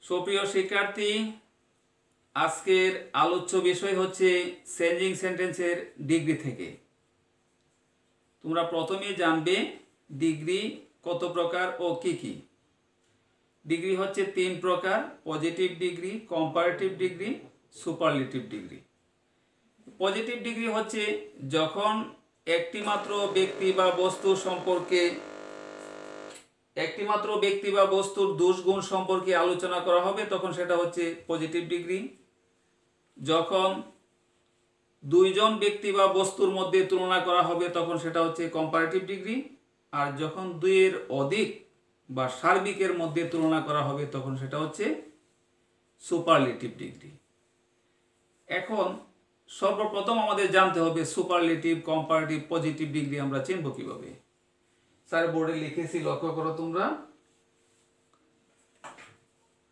সুপ্রিয় শিক্ষার্থী, আজকের আলোচ্য বিষয় হচ্ছে চেঞ্জিং সেন্টেন্সের ডিগ্রি থেকে। তোমরা প্রথমেই জানবে ডিগ্রি কত প্রকার ও কি কি। ডিগ্রি হচ্ছে তিন প্রকার: positive degree, comparative degree, superlative degree. Positive degree হচ্ছে যখন একটিমাত্র ব্যক্তি বা বস্তুর দোষ গুণ সম্পর্কে আলোচনা করা হবে তখন সেটা হচ্ছে পজিটিভ ডিগ্রি। যখন দুইজন ব্যক্তি বা বস্তুর মধ্যে তুলনা করা হবে তখন সেটা হচ্ছে কম্পারেটিভ ডিগ্রি। আর যখন দুইয়ের অধিক বা সার্বিকের মধ্যে তুলনা করা হবে তখন সেটা হচ্ছে সুপারলেটিভ ডিগ্রি। এখন সর্বপ্রথম আমাদের জানতে হবে সুপারলেটিভ, কম্পারেটিভ, পজিটিভ ডিগ্রি আমরা চিনব কিভাবে। স্যার বোর্ডে লিখেছি, লক্ষ্য করো তোমরা।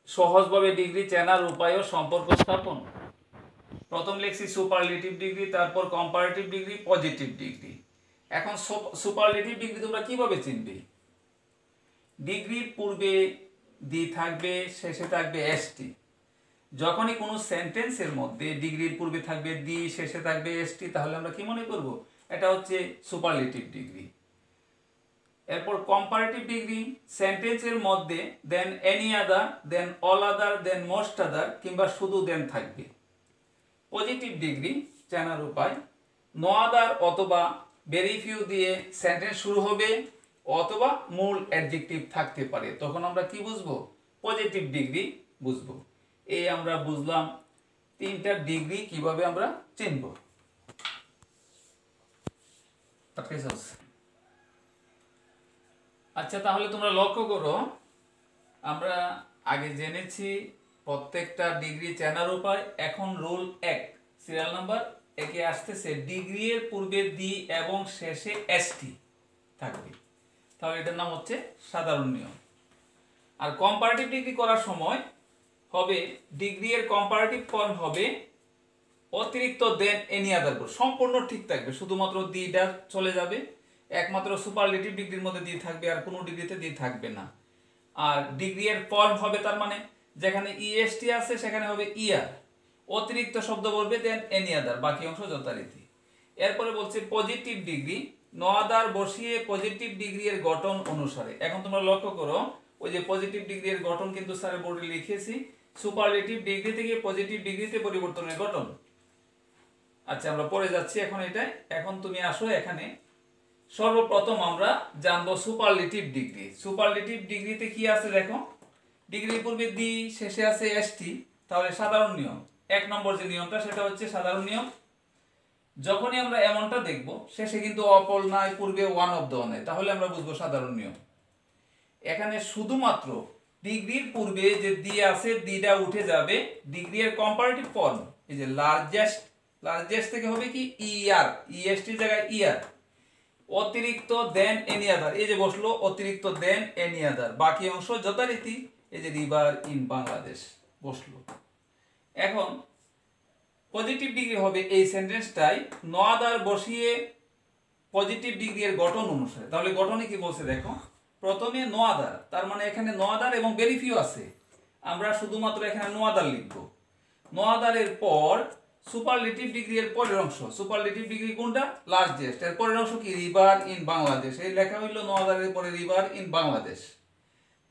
সহজভাবে ডিগ্রি চেনার উপায় ও সম্পর্ক স্থাপন। প্রথম লিখছি সুপারলেটিভ ডিগ্রি, তারপর কম্পারেটিভ ডিগ্রি, পজিটিভ ডিগ্রি। এখন সুপারলেটিভ ডিগ্রি তোমরা কিভাবে চিনবে? ডিগ্রির পূর্বে দি থাকবে, শেষে থাকবে এসটি। যখনই কোনো সেন্টেন্সের মধ্যে ডিগ্রির পূর্বে থাকবে দি, শেষে থাকবে এসটি, তাহলে আমরা কি মনে করব? এটা হচ্ছে সুপারলেটিভ ডিগ্রি। এরপর কম্পারেটিভ ডিগ্রি, সেন্টেন্সের মধ্যে দেন এনি আদার, দেন অল আদার, দেন মোস্ট আদার কিংবা শুধু দেন থাকবে। পজিটিভ ডিগ্রি চেনার উপায়: নো আদার অথবা ভেরি ফিউ দিয়ে সেন্টেন্স শুরু হবে অথবা মূল অ্যাডজেক্টিভ থাকতে পারে, তখন আমরা কি বুঝবো? পজিটিভ ডিগ্রি বুঝবো। এই আমরা বুঝলাম তিনটা ডিগ্রি কিভাবে আমরা চিনব। আচ্ছা, তাহলে তোমরা লক্ষ্য করো, আমরা আগে জেনেছি প্রত্যেকটা ডিগ্রি চেনার উপায়। এখন রুল 1, সিরিয়াল নাম্বার 1 আসতেছে ডিগ্রি এর পূর্বে দি এবং শেষে এসটি থাকবে, তাহলে এটার নাম হচ্ছে সাধারণ নিয়ম। আর কম্পারেটিভ ডিগ্রি করার সময় হবে ডিগ্রি এর কম্পারেটিভ ফর্ম হবে অতিরিক্ত দেন এনি আদার, সম্পূর্ণ ঠিক থাকবে, শুধুমাত্র দিটা চলে যাবে। একমাত্র সুপারলেটিভ ডিগ্রির মধ্যে দি থাকবে, আর কোনো ডিগ্রিতে দি থাকবে না। আর ডিগ্রি এর ফর্ম হবে, তার মানে যেখানে ইএসটি আছে সেখানে হবে ইয়ার, অতিরিক্ত শব্দ বলবে দেন এনি আদার, বাকি অংশ যথারীতি। এরপরে বলছে পজিটিভ ডিগ্রি, নো আদার বসিয়ে পজিটিভ ডিগ্রি এর গঠন অনুসারে। এখন তোমরা লক্ষ্য করো, ওই যে পজিটিভ ডিগ্রি এর গঠন কিন্তু স্যার বোর্ডে লিখেছি, সুপারলেটিভ ডিগ্রি থেকে পজিটিভ ডিগ্রিতে পরিবর্তনের গঠন। আচ্ছা, আমরা পরে যাচ্ছি এখন এটাই। এখন তুমি আসো এখানে। সর্বপ্রথম আমরা জানবো সুপারলেটিভ ডিগ্রি। সুপারলেটিভ ডিগ্রিতে কি আছে দেখো, ডিগ্রির পূর্বে দি, শেষে আছে এসটি, তাহলে সাধারণ নিয়ম। 1 নম্বর যে নিয়মটা সেটা হচ্ছে সাধারণ নিয়ম। যখনই আমরা এমনটা দেখব শেষে কিন্তু অপল নাই, পূর্বে ওয়ান অফ দ্য নাই, তাহলে আমরা বুঝবো সাধারণ নিয়ম। এখানে শুধুমাত্র ডিগ্রির পূর্বে যে দি আছে দিটা উঠে যাবে। ডিগ্রি এর কম্পারেটিভ ফর্ম এই যে লার্জেস্ট থেকে হবে কি ইয়ার, ইএসটি জায়গায় ইয়ার, অতিরিক্ত দেন এনি আদার, এই যে বসলো অতিরিক্ত দেন এনি আদার, বাকি অংশ যথারীতি এই যে রিভার ইন বাংলাদেশ বসলো। এখন পজিটিভ ডিগ্রি হবে এই সেন্টেন্সটাই নো আদার বসিয়ে পজিটিভ ডিগ্রি এর গঠন অনুসারে। তাহলে গঠনে কি বলছে দেখো, প্রথমে নো আদার, তার মানে এখানে নো আদার এবং ভেরি ফিউ আছে, আমরা শুধুমাত্র এখানে নো আদার লিখব। নো আদার এর পর সুপারলেটিভ ডিগ্রি এর পরের অংশ, সুপারলেটিভ ডিগ্রি কোনটা? লার্জেস্ট, এর পরের অংশ কি? রিভার ইন বাংলাদেশ, এই লেখা হইল নো আদার এর পরে রিভার ইন বাংলাদেশ।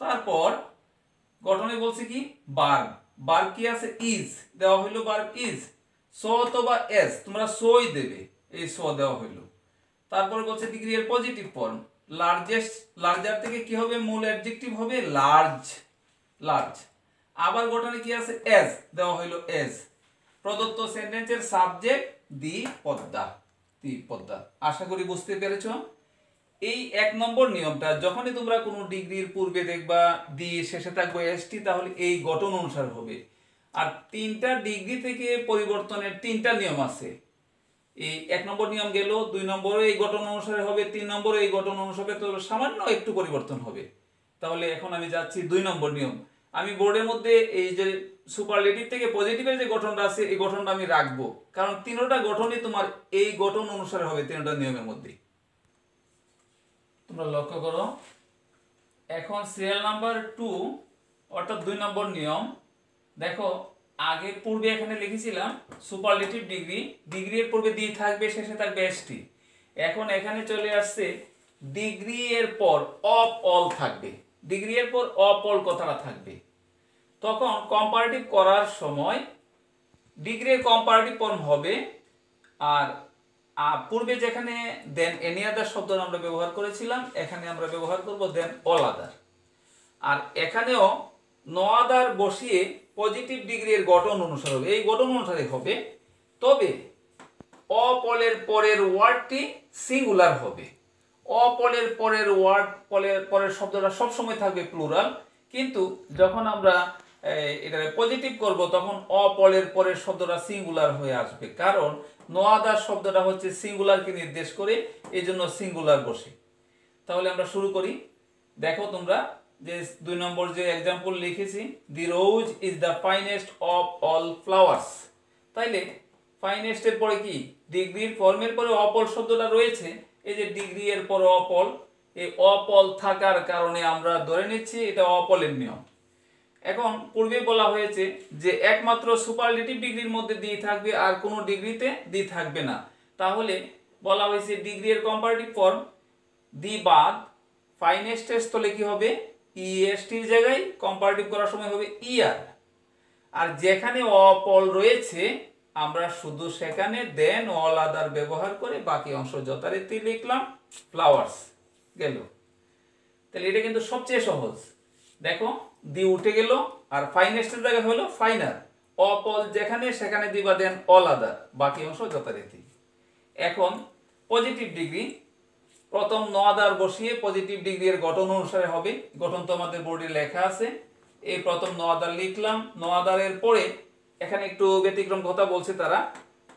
তারপর গঠনে বলছে কি ভার্ব কি আছে? ইজ, দেওয়া হইল ভার্ব ইজ। সো অথবা এস, তোমরা সোই দেবে, এই সো দেওয়া হইল। তারপরে বলছে ডিগ্রি এর পজিটিভ ফর্ম লার্জার থেকে কি হবে? মূল অ্যাডজেক্টিভ হবে লার্জ। আবার গঠনে কি আছে? এজ, দেওয়া হইল এজ। প্রদত্ত সেন্টেন্সের সাবজেক্ট দি পদ্মা। আশা করি বুঝতে পেরেছ। এই 1 নম্বর নিয়মটা যখনই তোমরা কোনো ডিগ্রির পূর্বে দেখবা দি, শেষে থাকবে এসটি, তাহলে এই গঠন অনুসার হবে। আর 3টা ডিগ্রি থেকে পরিবর্তনের 3টা নিয়ম আছে। এই 1 নম্বর নিয়ম গেল, 2 নম্বরে এই গঠন অনুসারে হবে, 3 নম্বরে এই গঠন অনুসারে, তো সামান্য একটু পরিবর্তন হবে। তাহলে এখন আমি যাচ্ছি 2 নম্বর নিয়ম। আমি বোর্ডের মধ্যে এই যে সুপারলেটিভ থেকে পজিটিভের যে গঠনটা আছে এই গঠনটা আমি রাখবো, কারণ 3টা গঠনই তোমার এই গঠন অনুসারে হবে 3টা নিয়মের মধ্যে। তোমরা লক্ষ্য করো, এখন সিরিয়াল নাম্বার 2 অর্থাৎ 2 নম্বর নিয়ম। দেখো আগে পূর্বে এখানে লিখেছিলাম সুপারলেটিভ ডিগ্রি, ডিগ্রি এর পূর্বে দি থাকবে, শেষে থাকবে এসটি। এখন এখানে চলে আসছে ডিগ্রি এর পর অফ অল থাকবে, ডিগ্রি এর পর অফ অল কথাটা থাকবে। তখন কম্পারেটিভ করার সময় ডিগ্রির কম্পারেটিভ ফর্ম হবে। আর পূর্বে যেখানে দেন এনি আদার শব্দটা আমরা ব্যবহার করেছিলাম, এখানে আমরা ব্যবহার করব দেন অল আদার। আর এখানেও নো আদার বসিয়ে পজিটিভ ডিগ্রির গঠন অনুসারে হবে, এই গঠন অনুসারে হবে। তবে অপলের পরের ওয়ার্ডটি সিঙ্গুলার হবে। অপলের পরের ওয়ার্ড পরের শব্দটা সবসময় থাকবে প্লুরাল, কিন্তু যখন আমরা এটা পজিটিভ করব তখন অপলের পরের শব্দটা সিঙ্গুলার হয়ে আসবে, কারণ নো আদার শব্দটা হচ্ছে সিঙ্গুলারকে নির্দেশ করে, এই জন্য সিঙ্গুলার বসে। তাহলে আমরা শুরু করি। দেখো তোমরা যে 2 নম্বর যে এক্সাম্পল লিখেছি, the rose is the finest of all flowers. তাইলে ফাইনেস্ট এর পরে কি ডিগ্রির ফর্মের পরে অপল শব্দটা রয়েছে, এই যে ডিগ্রি এর পরে অপল, এই অপল থাকার কারণে আমরা ধরে নিচ্ছি এটা অপলের নিয়ম। এখন পূর্বে বলা হয়েছে যে একমাত্র সুপারলেটিভ ডিগ্রির মধ্যে দি থাকবে, আর কোনো ডিগ্রিতে দি থাকবে না। তাহলে বলা হয়েছে ডিগ্রি এর কম্পারেটিভ ফর্ম দি বাদ ফাইনেস্টের স্থলে কি হবে, ইএসটির জায়গায় কম্পারেটিভ করার সময় হবে ইয়ার। আর যেখানে অপল রয়েছে আমরা শুধু সেখানে দেন অল আদার ব্যবহার করে বাকি অংশ যথারীতি লিখলাম ফ্লাওয়ার্স গেল। তাহলে এটা কিন্তু সবচেয়ে সহজ। দেখো দি উঠে গেল, আর ফাইনেস্টের জায়গায় হলো ফাইনার। অপল যেখানে সেখানে দিবা দেন অল আদার, বাকি অংশ যথারীতি। এখন পজিটিভ ডিগ্রি, প্রথম নো আদার বসিয়ে পজিটিভ ডিগ্রি এর গঠন অনুসারে হবে। গঠন তো আমাদের বোর্ডে লেখা আছে। এই প্রথম নো আদার লিখলাম, নো আদারের পরে এখানে একটু ব্যতিক্রম কথা বলছে তারা,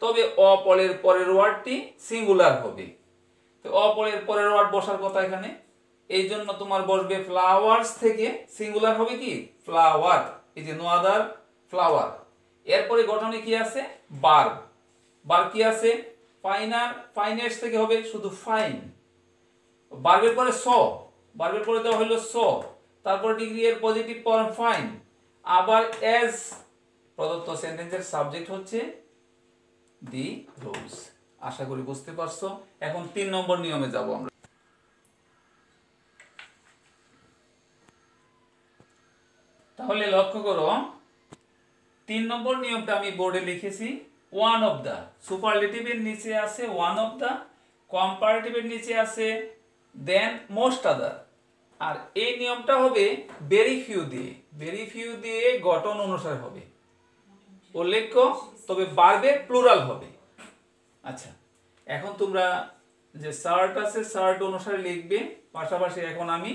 তবে অপলের পরের ওয়ার্ডটি সিঙ্গুলার হবে। তো অপলের পরের ওয়ার্ড বসার কথা এখানে, এই জন্য তোমার বসবে ফ্লাওয়ার্স থেকে সিঙ্গুলার হবে কি ফ্লাওয়ার, এই যে নো আদার ফ্লাওয়ার। এরপরে গঠনে কি আছে বার্ব, বার্ব কি আছে ফাইনার, ফাইনেস্ট থেকে হবে শুধু ফাইন। বার্বের পরে স, বার্বের পরে দেওয়া হলো স, তারপর ডিগ্রি এর পজিটিভ ফর্ম ফাইন। আবার এজ প্রদত্ত সেন্টেন্সের সাবজেক্ট হচ্ছে দি রোজ। আশা করি বুঝতে পারছো। এখন 3 নম্বর নিয়মে যাব আমরা। তাহলে লক্ষ্য করো 3 নম্বর নিয়মটা আমি বোর্ডে লিখেছি, ওয়ান অফ দা। সুপারলেটিভের নিচে আছে ওয়ান অফ দা, কম্পারেটিভের নিচে আছে দেন মোস্ট আদার। আর এই নিয়মটা হবে ভেরি ফিউ দিয়ে, ভেরি ফিউ দিয়ে গঠন অনুসারে হবে উল্লেখ্য, তবে বার্বের প্লুরাল হবে। আচ্ছা, এখন তোমরা যে শার্ট আছে শার্ট অনুসারে লিখবে। পাশাপাশি এখন আমি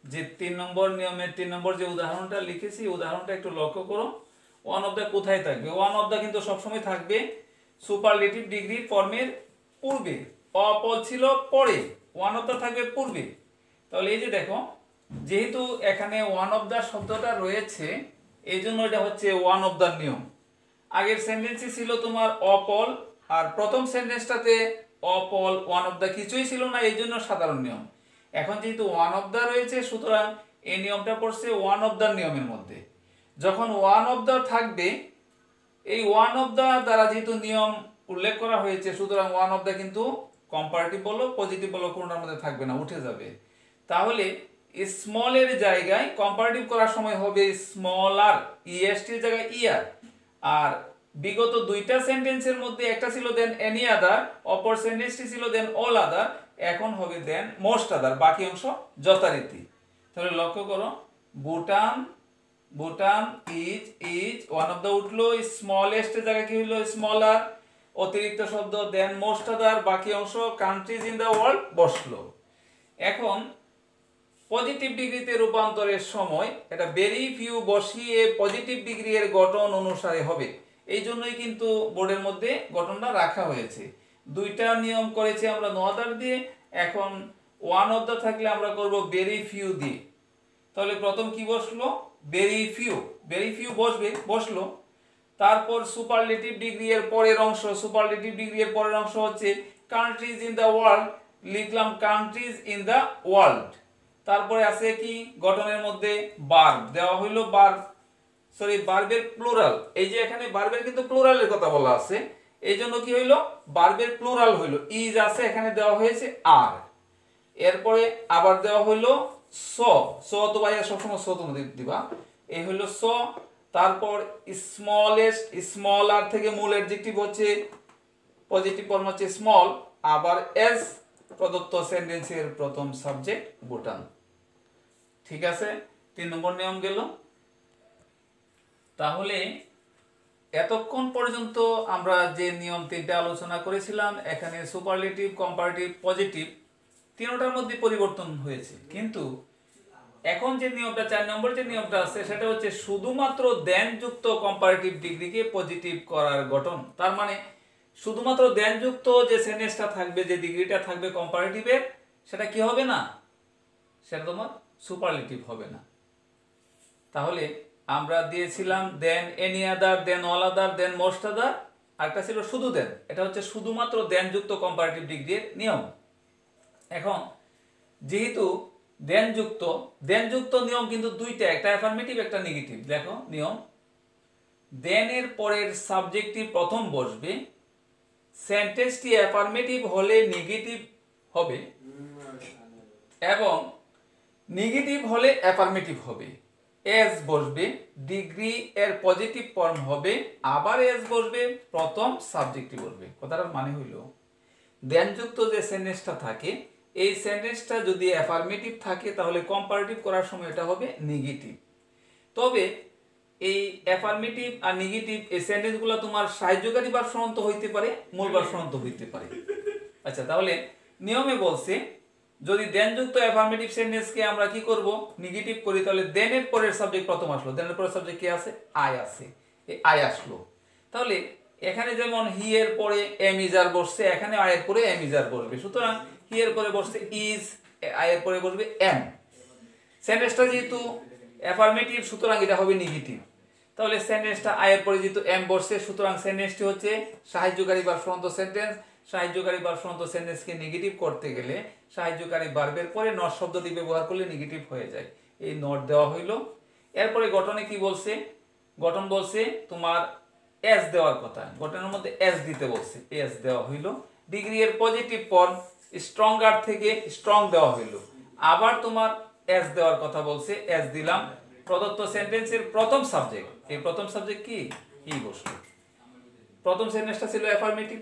যে 3 নম্বর নিয়মের 3 নম্বর যে উদাহরণটা লিখেছি, উদাহরণটা একটু লক্ষ্য করো। ওয়ান অফ দা কোথায় থাকবে, ওয়ান অফ দা কিন্তু সবসময় থাকবে সুপারলেটিভ ডিগ্রি ফর্মের পূর্বে, অপল ছিল পরে, ওয়ান অফ দা থাকবে পূর্বে। তাহলে এই যে দেখো, যেহেতু এখানে ওয়ান অফ দা শব্দটা রয়েছে এই জন্য এটা হচ্ছে ওয়ান অফ দা নিয়ম। আগের সেন্টেন্সে ছিল তোমার অপল, আর প্রথম সেন্টেন্সটাতে অপল ওয়ান অফ দা কিছুই ছিল না, এই জন্য সাধারণ নিয়ম। এখন যেহেতু ওয়ান অফ দা রয়েছে সুতরাং এই নিয়মটা পড়ছে ওয়ান অফ দা নিয়মের মধ্যে। যখন ওয়ান অফ দা থাকবে, এই ওয়ান অফ দা দ্বারা যেহেতু নিয়ম উল্লেখ করা হয়েছে সুতরাং ওয়ান অফ দা কিন্তু কম্পারেটিভ বলো পজিটিভ বলো কোনটার মধ্যে থাকবে না, উঠে যাবে। তাহলে স্মল এর জায়গায় কম্পারেটিভ করার সময় হবে স্মলার, ইএসটির জায়গায় ইয়ার। আর বিগত দুইটা সেন্টেন্সের মধ্যে একটা ছিল দেন এনি আদার, অপর সেন্টেন্সটি ছিল দেন অল আদার, এখন হবে দেন মোস্ট আদার, বাকি অংশ যথারীতি। তাহলে লক্ষ্য করো, Bhutan, Bhutan is one of the উঠলো, স্মলেস্ট এর জায়গায় কি হলো স্মলার, অতিরিক্ত শব্দ দেন মোস্ট আদার, বাকি অংশ কান্ট্রিজ ইন দা ওয়ার্ল্ড বসলো। এখন পজিটিভ ডিগ্রিতে রূপান্তরের সময় এটা ভেরি ফিউ বসিয়ে পজিটিভ ডিগ্রি এর গঠন অনুসারে হবে। এই জন্যই কিন্তু বোর্ডের মধ্যে গঠনটা রাখা হয়েছে। দুইটা নিয়ম করেছি আমরা নো আদার দিয়ে, এখন ওয়ান অফ দা থাকলে আমরা করব ভেরি ফিউ দিয়ে। তাহলে প্রথম কি বসলো ভেরি ফিউ, ভেরি ফিউ বসবে, বসলো। তারপর সুপারলেটিভ ডিগ্রি এর পরের অংশ, সুপারলেটিভ ডিগ্রি এর পরের অংশ হচ্ছে কান্ট্রিজ ইন দা ওয়ার্ল্ড, লিখলাম কান্ট্রিজ ইন দা ওয়ার্ল্ড। তারপরে আছে কি গঠনের মধ্যে ভার্ব দেওয়া হইলো, ভার্বের প্লুরাল। এই যে এখানে ভার্বের কিন্তু প্লুরালের কথা বলা আছে, এই জন্য কি হইলো ভার্বের প্লুরাল হইলো, ইজ আছে এখানে দেওয়া হয়েছে আর। এরপরে আবার দেওয়া হইলো স, স তো ভাইয়া সবসময় স তুমি দিবা, এই হইলো স। তারপর স্মলেস্ট, স্মল আর থেকে মূল অ্যাডজেক্টিভ হচ্ছে পজিটিভ ফর্ম হচ্ছে স্মল, আবার এস প্রদত্ত সেন্টেন্সের প্রথম সাবজেক্ট ভুটান। ঠিক আছে, 3 নম্বর নিয়ম গেল। তাহলে এতক্ষণ পর্যন্ত আমরা যে নিয়ম 3টা আলোচনা করেছিলাম, এখানে সুপারলেটিভ, কম্পারেটিভ, পজিটিভ তিনটার মধ্যে পরিবর্তন হয়েছে, কিন্তু এখন যে নিয়মটা 4 নম্বর যে নিয়মটা আছে সেটা হচ্ছে শুধুমাত্র দেন যুক্ত কম্পারেটিভ ডিগ্রিকে পজিটিভ করার গঠন। তার মানে শুধুমাত্র দেন যুক্ত যে সেন্টেন্সটা থাকবে, যে ডিগ্রিটা থাকবে কম্পারেটিভের, সেটা কি হবে না, সেটা তোমার সুপারলেটিভ হবে না। তাহলে আমরা দিয়েছিলাম দেন এনি আদার, দেন অল আদার, দেন মোস্ট আদার, আরেকটা ছিল শুধু দেন। এটা হচ্ছে শুধুমাত্র দেন যুক্ত কম্পারেটিভ ডিগ্রির নিয়ম। এখন যেহেতু দেন যুক্ত নিয়ম কিন্তু দুইটা, একটা অ্যাফার্মেটিভ একটা নেগেটিভ। দেখো নিয়ম, দেন এর পরের সাবজেক্টটি প্রথম বসবে, সেন্টেন্সটি অ্যাফার্মেটিভ হলে নেগেটিভ হবে এবং নেগেটিভ হলে অ্যাফার্মেটিভ হবে। এস বসবে, ডিগ্রি এর পজিটিভ ফর্ম হবে, আবার এস বসবে, প্রথম সাবজেক্টটি বসবে। কথাটার মানে হইল দেনযুক্ত যে সেন্টেন্সটা থাকে, এই সেন্টেন্সটা যদি অ্যাফার্মেটিভ থাকে তাহলে কম্পারেটিভ করার সময় এটা হবে নেগেটিভ। তবে এই অ্যাফার্মেটিভ আর নেগেটিভ এই সেন্টেন্সগুলো তোমার সাহায্যকারী ভার্ব সমান্ত হইতে পারে, মূল ভার্ব সমান্ত হইতে পারে। আচ্ছা, তাহলে নিয়মে বলছে যদি দেনযুক্ত অ্যাফার্মেটিভ সেন্টেন্সকে আমরা কি করব, নেগেটিভ করি, তাহলে দেনের পরের সাবজেক্ট প্রথম আসলো, দেনের পরের সাবজেক্ট কি আছে, আই আছে, এই আই আসলো। তাহলে এখানে যেমন হি এর পরে এম ইজ আর বসছে, এখানে আই এর পরে এম ইজ আর বসবে। সুতরাং হি এর পরে বসছে ইজ, আই এর পরে বসবে এম। সেন্টেন্সটা যেহেতু অ্যাফার্মেটিভ সুতরাং এটা হবে নেগেটিভ। তাহলে সেন্টেন্সটা আই এর পরে যেহেতু এম বসছে, সুতরাং সেন্টেন্সটি হচ্ছে সাহায্যকারী ভার্ব সমান্ত সেন্টেন্স। সাহায্যকারী ভার্ব সমান্ত সেন্টেন্সকে নেগেটিভ করতে গেলে সাহায্যকারী ভার্বের পরে নট শব্দটি ব্যবহার করলে নেগেটিভ হয়ে যায়। এই নট দেওয়া হইল। এরপরে গঠনে কি বলছে, গঠন বলছে তোমার এস দেওয়ার কথা, গঠনের মধ্যে এস দিতে বলছে, এস দেওয়া হইল। ডিগ্রি এর পজিটিভ ফর্ম স্ট্রঙ্গার থেকে স্ট্রং দেওয়া হইল, আবার তোমার এস দেওয়ার কথা বলছে, এস দিলাম। প্রদত্ত সেন্টেন্সের প্রথম সাবজেক্ট, এই প্রথম সাবজেক্ট কি, ই বসলো। প্রথম সেন্টেন্সটা ছিল অ্যাফার্মেটিভ।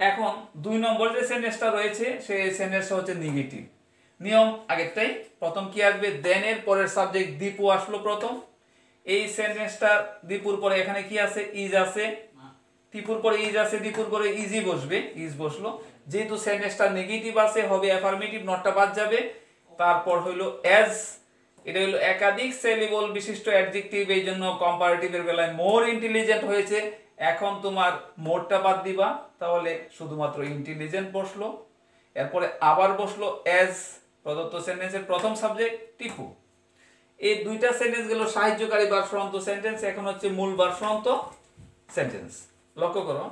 এখন 2 নম্বর যে সেন্টেন্সটা রয়েছে সেই সেন্টেন্সটা হচ্ছে নেগেটিভ। নিয়ম আগেরটাই, প্রথম কি আসবে, দেন এর পরের সাবজেক্ট দীপু আসলো প্রথম। এই সেন্টেন্সটা দীপুর পরে এখানে কি আছে, ইজ আছে, দীপুর পরে ইজ আছে, দীপুর পরে ইজি বসবে, ইজ বসলো। যেহেতু সেন্টেন্সটা নেগেটিভ আছে হবে অ্যাফার্মেটিভ, নটটা বাদ যাবে। তারপর হইলো এজ, এটা হলো একাধিক সিলেবল বিশিষ্ট অ্যাডজেক্টিভ, এই জন্য কম্পারেটিভের বেলায় মোর ইন্টেলিজেন্ট হয়েছে। এখন তোমার মোরটা বাদ দিবা, তাহলে শুধুমাত্র ইন্টেলিজেন্ট বসলো। এরপরে আবার বসলো এজ, প্রদত্ত সেন্টেন্সের প্রথম সাবজেক্ট টিপু। এই দুইটা সেন্টেন্স গেল সাহায্যকারী ভার্ব সমান্ত সেন্টেন্স, এখন হচ্ছে মূল ভার্ব সমান্ত সেন্টেন্স। লক্ষ্য করো,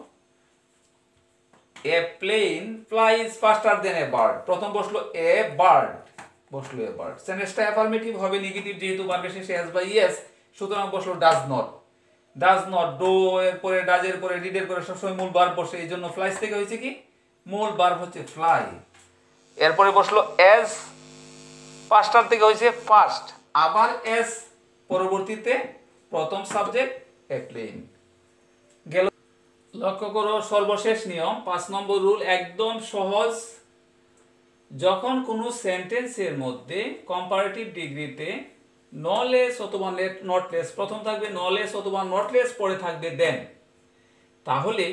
a plane flies faster than a bird, প্রথম বসলো এ বার্ড, বসলো এ বার্ড। সেন্টেন্সটা অ্যাফার্মেটিভ হবে নেগেটিভ, যেহেতু ভার্বের শেষে এস বা ইএস, সুতরাং বসলো does not. Does not, do এর পরে ডাজ এর পরে ডিড এর পরে সবসময় মূল ভার্ব বসে, এই জন্য ফ্লাইজ থেকে হয়েছে কি, মূল ভার্ব হচ্ছে ফ্লাই। এরপরে বসলো এস, ফাস্টার থেকে হয়েছে ফাস্ট, আবার এস, পরবর্তীতে প্রথম সাবজেক্ট এ প্লেন গেল। লক্ষ্য করো সর্বশেষ নিয়ম 5 নম্বর রুল, একদম সহজ। যখন কোনো সেন্টেন্সের মধ্যে কম্পারেটিভ ডিগ্রিতে নলেস অথবা নটলেস, প্রথম থাকবে নলেস অথবা নটলেস, পরে থাকবে দেন, তাহলে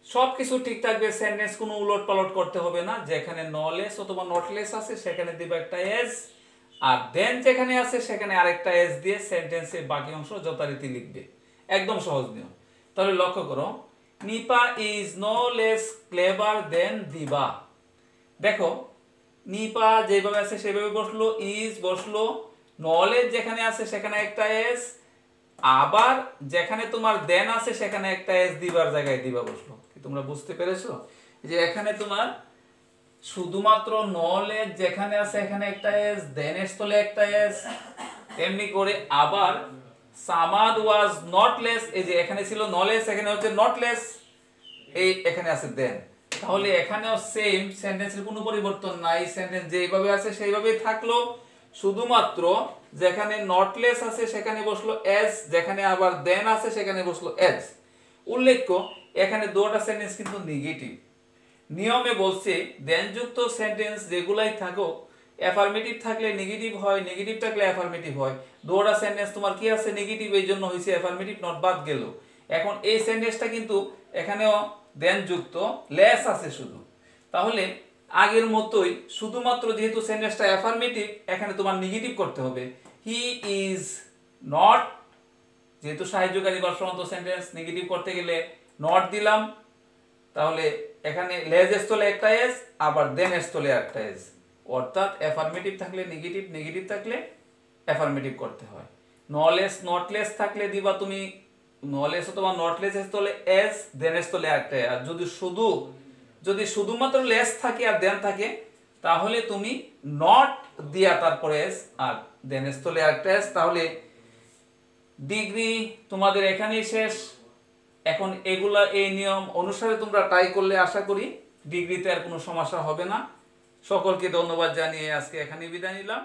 সবকিছু ঠিক থাকবে, সেন্টেন্স কোনো উলট পালট করতে হবে না। যেখানে নলেস অথবা নটলেস আছে সেখানে দিবে একটা এস, আর দেন যেখানে আছে সেখানে আরেকটা এস দিয়ে সেন্টেন্সের বাকি অংশ যথারীতি লিখবে। একদম সহজ নিয়ম। তাহলে লক্ষ্য করো, Nipa is no less clever than Diba. দেখো নিপা যেভাবে আছে সেভাবে বসলো, ইজ বসলো, নলেজ যেখানে আছে সেখানে একটা এস, আবার যেখানে তোমার দেন আছে সেখানে একটা এস দিবার জায়গায় দিবা বসলো। কি তোমরা বুঝতে পেরেছো যে এখানে তোমার শুধুমাত্র নলেজ যেখানে আছে এখানে একটা এস, দেন স্থলে একটা এস, এমনি করে আবার সামাদ ওয়াজ নট লেস, এই যে এখানে ছিল নলেজ, এখানে হচ্ছে নট লেস, এই এখানে আছে দেন। তাহলে এখানেও সেম, সেন্টেন্সের কোনো পরিবর্তন নাই, সেন্টেন্স যেভাবে আছে সেইভাবেই থাকলো, শুধুমাত্র যেখানে নট লেস আছে সেখানে বসলো এস, যেখানে আবার দেন আছে সেখানে বসলো এস। উল্লেখ্য এখানে দুটো সেন্টেন্স কিন্তু নেগেটিভ। নিয়মে বলছে দেন যুক্ত সেন্টেন্স যেগুলাই থাকুক অ্যাফার্মেটিভ থাকলে নেগেটিভ হয়, নেগেটিভ থাকলে অ্যাফার্মেটিভ হয়। দুটো সেন্টেন্স তোমার কি আছে নেগেটিভ, এই জন্য হয়েছে অ্যাফার্মেটিভ নট বাদ গেল। এখন এই সেন্টেন্সটা কিন্তু এখানেও দেন যুক্ত, লেস আছে শুধু। তাহলে আগের মতোই শুধুমাত্র যেহেতু সেন্টেন্সটা অ্যাফার্মেটিভ এখানে তোমার নেগেটিভ করতে হবে। হি ইজ নট, যেহেতু সাহায্যকারী বা সমান্ত সেন্টেন্স নেগেটিভ করতে গেলে নট দিলাম, তাহলে এখানে লেজ স্থলে একটা এস, আবার দেন স্থলে একটা এস, অর্থাৎ অ্যাফার্মেটিভ থাকলে নেগেটিভ, নেগেটিভ থাকলে অ্যাফার্মেটিভ করতে হয়। নলেস নটলেস থাকলে দিবা তুমি নলেস অথবা নটলেস স্থলে এস, দেন স্থলে একটা, আর যদি শুধুমাত্র লেস থাকে আর দেন থাকে তাহলে তুমি নট দিয়া তারপরে এস আর দেন স্থলে একটা এস। তাহলে ডিগ্রি তোমাদের এখানেই শেষ। এখন এগুলা এই নিয়ম অনুসারে তোমরা ট্রাই করলে আশা করি ডিগ্রিতে আর কোনো সমস্যা হবে না। সকলকে ধন্যবাদ জানিয়ে আজকে এখানেই বিদায় নিলাম।